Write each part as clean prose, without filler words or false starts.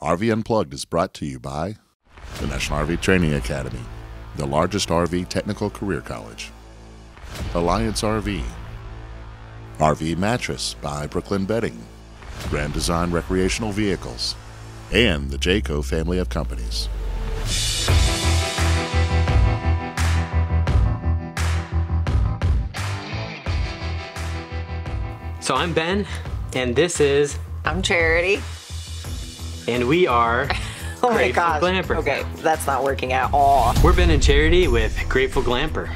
RV Unplugged is brought to you by the National RV Training Academy, the largest RV technical career college, Alliance RV, RV Mattress by Brooklyn Bedding, Grand Design Recreational Vehicles, and the Jayco family of companies. So I'm Ben, and this is... I'm Charity. And we are Oh my Grateful gosh. Glamper. Okay, that's not working at all. We're Ben and Charity with Grateful Glamper.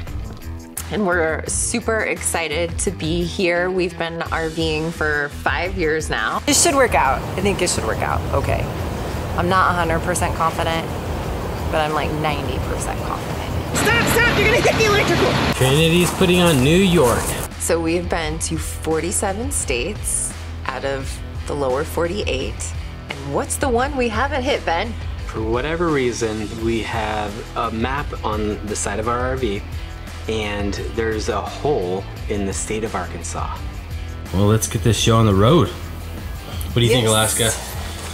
And we're super excited to be here. We've been RVing for 5 years now. It should work out. I think it should work out. Okay. I'm not 100% confident, but I'm like 90% confident. Stop! You're gonna hit the electrical! Trinity's putting on New York. So we've been to 47 states out of the lower 48. And what's the one we haven't hit, Ben? For whatever reason, we have a map on the side of our RV, and there's a hole in the state of Arkansas. Well, let's get this show on the road. What do you think, Alaska?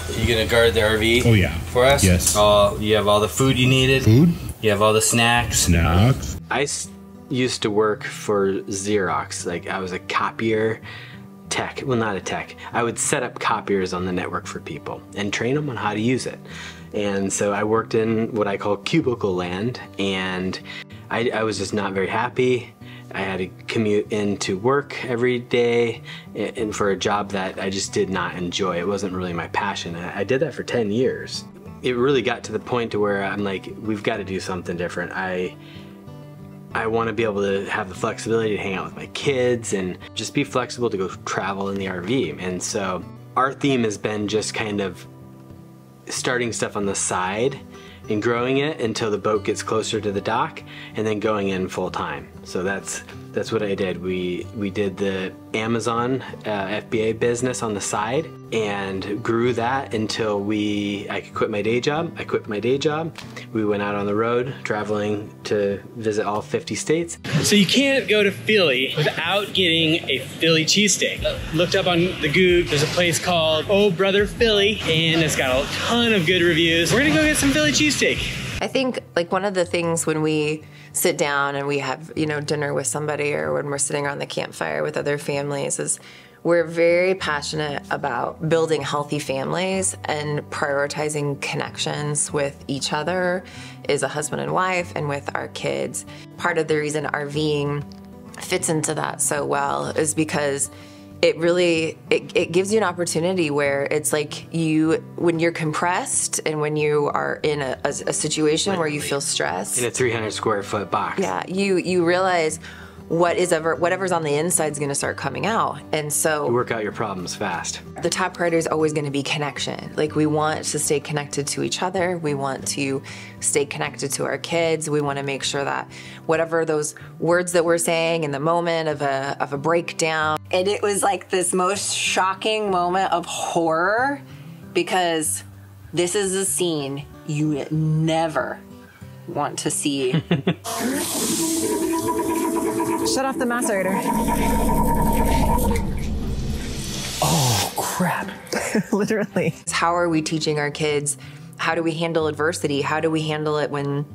Are you gonna guard the RV? Oh yeah. For us? Yes. You have all the food you needed. Food? You have all the snacks. Snacks. I used to work for Xerox. Like, I was a copier tech. Well, not a tech. I would set up copiers on the network for people and train them on how to use it. And so I worked in what I call cubicle land, and I was just not very happy. I had to commute into work every day and for a job that I just did not enjoy. It wasn't really my passion. I did that for 10 years. It really got to the point to where I'm like, we've got to do something different. I want to be able to have the flexibility to hang out with my kids and just be flexible to go travel in the RV. And so our theme has been just kind of starting stuff on the side and growing it until the boat gets closer to the dock and then going in full time. So that's what I did. We did the Amazon FBA business on the side and grew that until I could quit my day job. I quit my day job. We went out on the road traveling to visit all 50 states. So you can't go to Philly without getting a Philly cheesesteak. Looked up on the Goog, there's a place called Oh Brother Philly, and it's got a ton of good reviews. We're gonna go get some Philly cheesesteak. I think like one of the things when we sit down and we have, dinner with somebody or when we're sitting around the campfire with other families is we're very passionate about building healthy families and prioritizing connections with each other as a husband and wife and with our kids. Part of the reason RVing fits into that so well is because it really, it gives you an opportunity where it's like when you're compressed and when you are in a situation where you feel stressed. In a 300 square foot box. Yeah, you realize whatever's on the inside is going to start coming out. And so you work out your problems fast. The top priority is always going to be connection. Like, we want to stay connected to each other. We want to stay connected to our kids. We want to make sure that whatever those words that we're saying in the moment of a breakdown. And it was like this most shocking moment of horror because this is a scene you never want to see. Shut off the macerator. Oh, crap. Literally. How are we teaching our kids? How do we handle adversity? How do we handle it when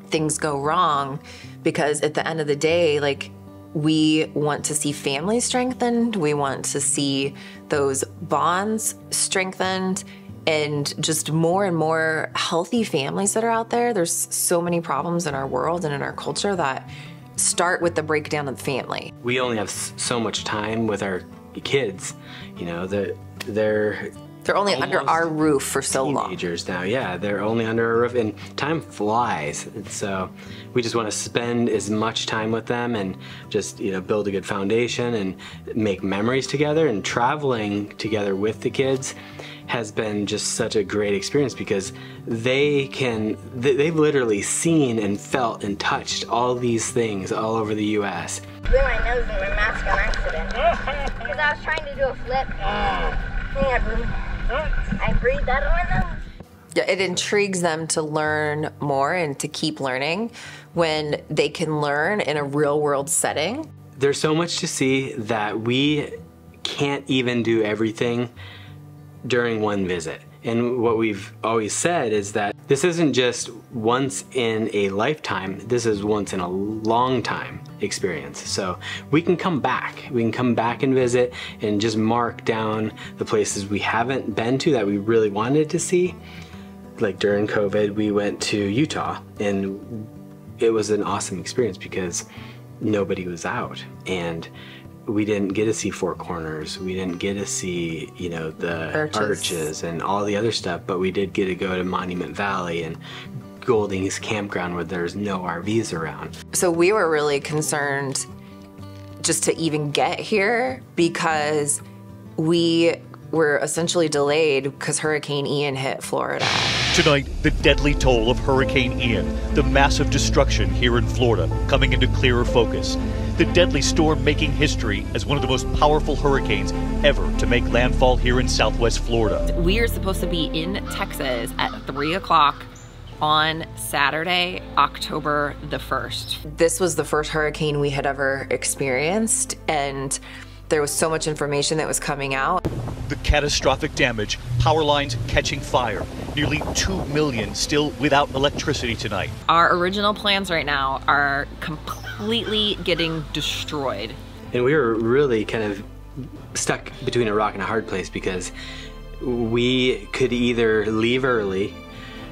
things go wrong? Because at the end of the day, like, we want to see families strengthened. We want to see those bonds strengthened and just more and more healthy families that are out there. There's so many problems in our world and in our culture that start with the breakdown of the family. We only have so much time with our kids, they're only under our roof for so long. Teenagers now, yeah, they're only under our roof, and time flies. And so we just want to spend as much time with them and just build a good foundation and make memories together. And traveling together with the kids has been just such a great experience because they've literally seen and felt and touched all these things all over the U.S. Blew my nose in my mask on accident because I was trying to do a flip. I breathed out of my nose. Yeah, it intrigues them to learn more and to keep learning when they can learn in a real world setting. There's so much to see that we can't even do everything during one visit. And what we've always said is that this isn't just once in a lifetime, this is once in a long time experience. So we can come back. We can come back and visit and just mark down the places we haven't been to that we really wanted to see. Like during COVID, we went to Utah, and it was an awesome experience because nobody was out. And we didn't get to see Four Corners. We didn't get to see, you know, the arches and all the other stuff, but we did get to go to Monument Valley and Golding's campground where there's no RVs around. So we were really concerned just to even get here because we were essentially delayed because Hurricane Ian hit Florida. Tonight, the deadly toll of Hurricane Ian, the massive destruction here in Florida, coming into clearer focus. The deadly storm making history as one of the most powerful hurricanes ever to make landfall here in Southwest Florida. We are supposed to be in Texas at 3 o'clock on Saturday, October the 1st. This was the first hurricane we had ever experienced, and there was so much information that was coming out. The catastrophic damage, power lines catching fire, nearly 2 million still without electricity tonight. Our original plans right now are completely getting destroyed. And we were really kind of stuck between a rock and a hard place because we could either leave early,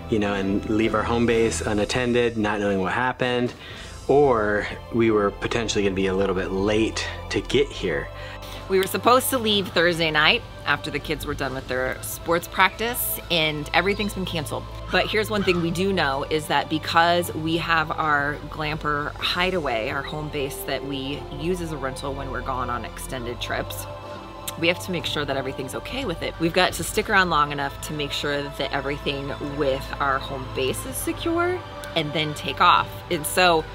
you know, and leave our home base unattended, not knowing what happened, or we were potentially going to be a little bit late to get here. We were supposed to leave Thursday night after the kids were done with their sports practice, and everything's been canceled. But here's one thing we do know is that because we have our Glamper hideaway, our home base that we use as a rental when we're gone on extended trips, we have to make sure that everything's okay with it. We've got to stick around long enough to make sure that everything with our home base is secure and then take off. And so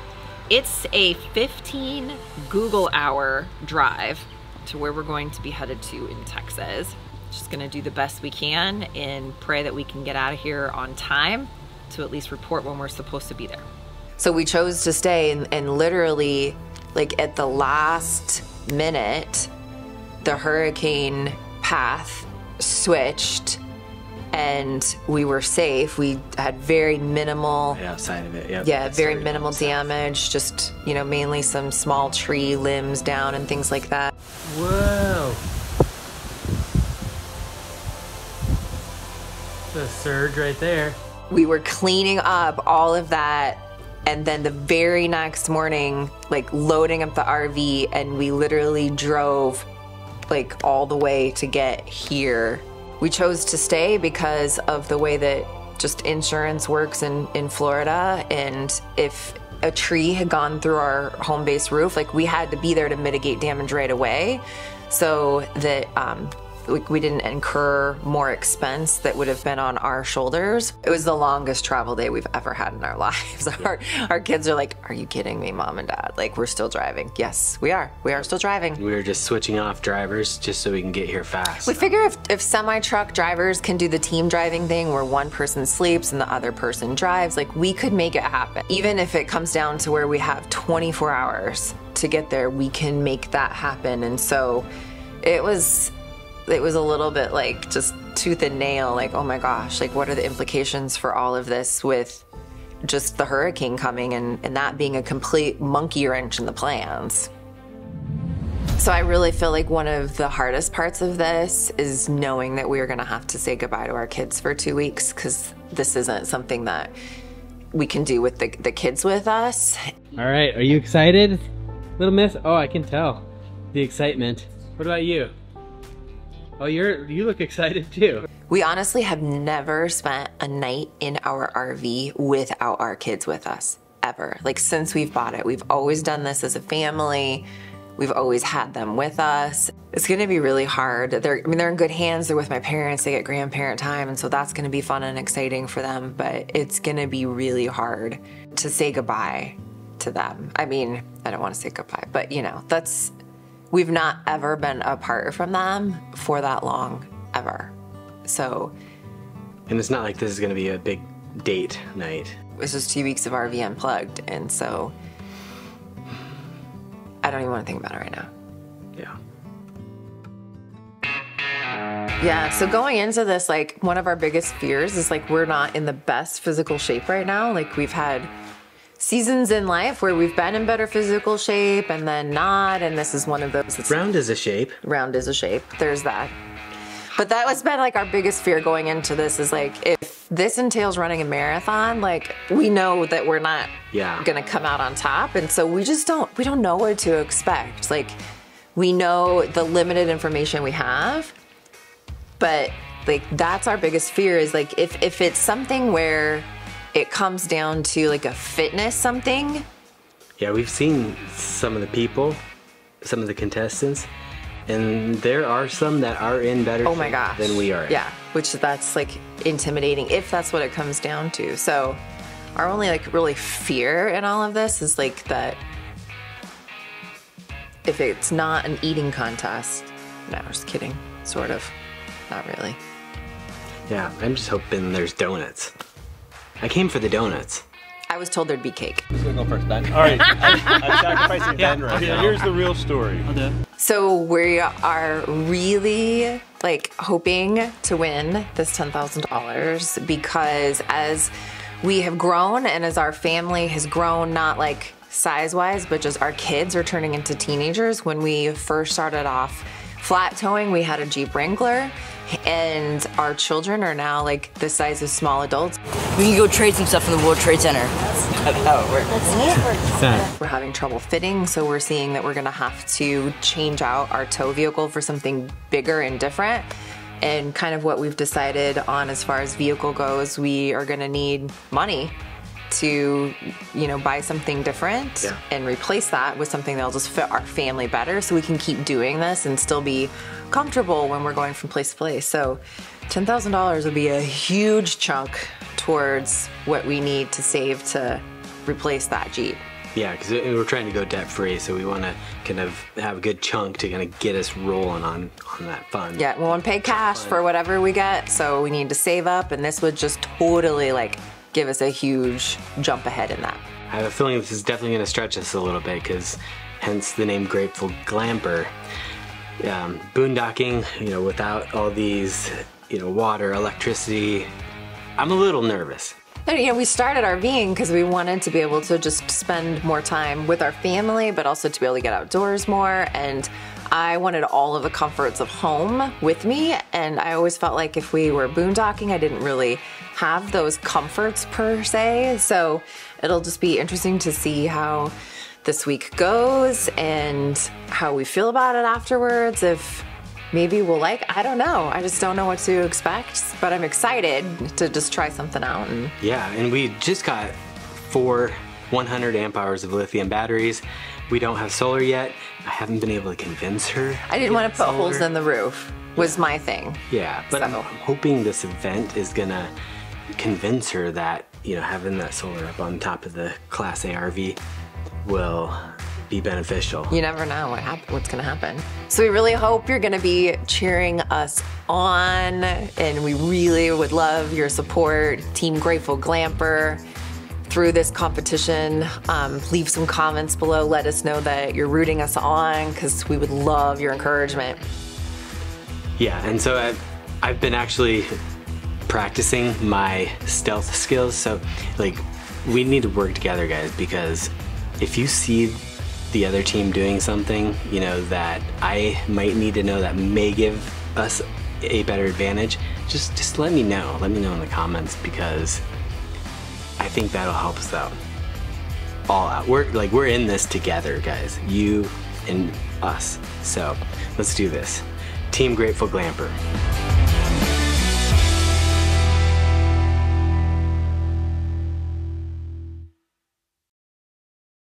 it's a 15 Google hour drive to where we're going to be headed to in Texas. Just gonna do the best we can and pray that we can get out of here on time to at least report when we're supposed to be there. So we chose to stay, and literally, like at the last minute, the hurricane path switched and we were safe. We had very minimal, outside of it, very minimal damage, just, you know, mainly some small tree limbs down and things like that. Whoa. That's a surge right there. We were cleaning up all of that, and then the very next morning, like loading up the RV, and we literally drove like all the way to get here. We chose to stay because of the way that just insurance works in Florida, and if a tree had gone through our home base roof, like we had to be there to mitigate damage right away so that we didn't incur more expense that would have been on our shoulders. It was the longest travel day we've ever had in our lives. Our kids are like, are you kidding me, Mom and Dad? Like, we're still driving. Yes, we are. We are still driving. We were just switching off drivers just so we can get here fast. We figure if semi-truck drivers can do the team driving thing where one person sleeps and the other person drives, like we could make it happen. Even if it comes down to where we have 24 hours to get there, we can make that happen. And so it was a little bit like just tooth and nail, like, oh my gosh, like what are the implications for all of this with just the hurricane coming and that being a complete monkey wrench in the plans. So I really feel like one of the hardest parts of this is knowing that we are gonna have to say goodbye to our kids for 2 weeks, because this isn't something that we can do with the kids with us. All right, are you excited, little miss? Oh, I can tell the excitement. What about you? Oh, you look excited too. We honestly have never spent a night in our RV without our kids with us, ever. Like since we've bought it, we've always done this as a family. We've always had them with us. It's gonna be really hard. They're in good hands. They're with my parents. They get grandparent time, and so that's gonna be fun and exciting for them, but it's gonna be really hard to say goodbye to them. I mean, I don't wanna say goodbye, but you know, we've not ever been apart from them for that long, ever. So. And it's not like this is gonna be a big date night. It's just 2 weeks of RV Unplugged, and so I don't even want to think about it right now. Yeah. Yeah, so going into this, like, one of our biggest fears is, like, we're not in the best physical shape right now. Like, we've had seasons in life where we've been in better physical shape and then not, and this is one of those. Round is a shape. Round is a shape. There's that. But that was been, like, our biggest fear going into this is, like, if this entails running a marathon, like, we know that we're not gonna come out on top, and so we don't know what to expect. Like, we know the limited information we have, but, like, that's our biggest fear is, like, if it's something where it comes down to, like, a fitness something. Yeah, we've seen some of the people, some of the contestants, and there are some that are in better shape than we are. Yeah, which that's, like, intimidating if that's what it comes down to. So our only, like, really fear in all of this is, like, that if it's not an eating contest. No, just kidding. Sort of. Not really. Yeah, I'm just hoping there's donuts. I came for the donuts. I was told there'd be cake. Who's gonna go first, Ben? All right, I'm sacrificing Ben right now. Here's the real story. So we are really, like, hoping to win this $10,000 because as we have grown and as our family has grown, not like size-wise, but just our kids are turning into teenagers. When we first started off flat towing, we had a Jeep Wrangler, and our children are now, like, the size of small adults. We can go trade some stuff from the World Trade Center. That's how it works. We're having trouble fitting, so we're seeing that we're gonna have to change out our tow vehicle for something bigger and different. And kind of what we've decided on as far as vehicle goes, we are gonna need money to, you know, buy something different and replace that with something that'll just fit our family better so we can keep doing this and still be comfortable when we're going from place to place. So $10,000 would be a huge chunk towards what we need to save to replace that Jeep. Yeah, because we're trying to go debt-free, so we want to kind of have a good chunk to kind of get us rolling on that fund. Yeah, we want to pay cash for whatever we get, so we need to save up, and this would just totally, like, give us a huge jump ahead in that. I have a feeling this is definitely going to stretch us a little bit, because hence the name Grateful Glamper. Boondocking, you know, without all these, you know, water, electricity, I'm a little nervous. And, you know, we started RVing because we wanted to be able to just spend more time with our family, but also to be able to get outdoors more. And I wanted all of the comforts of home with me. And I always felt like if we were boondocking, I didn't really have those comforts per se. So it'll just be interesting to see how this week goes and how we feel about it afterwards. If maybe we'll I don't know. I just don't know what to expect, but I'm excited to just try something out. And yeah, and we just got 4 100 amp hours of lithium batteries. We don't have solar yet. I haven't been able to convince her. I didn't want to put holes in the roof was my thing. Yeah, but I'm hoping this event is gonna convince her that, you know, having that solar up on top of the Class A RV will be beneficial. You never know what's gonna happen. So we really hope you're gonna be cheering us on, and we really would love your support, Team Grateful Glamper, through this competition. Leave some comments below, let us know that you're rooting us on, because we would love your encouragement. Yeah, and so I've been actually practicing my stealth skills, so like we need to work together, guys, because if you see the other team doing something, you know, that I might need to know that may give us a better advantage, just let me know. Let me know in the comments, because I think that'll help us out. All out. We're in this together, guys. You and us. So let's do this. Team Grateful Glamper.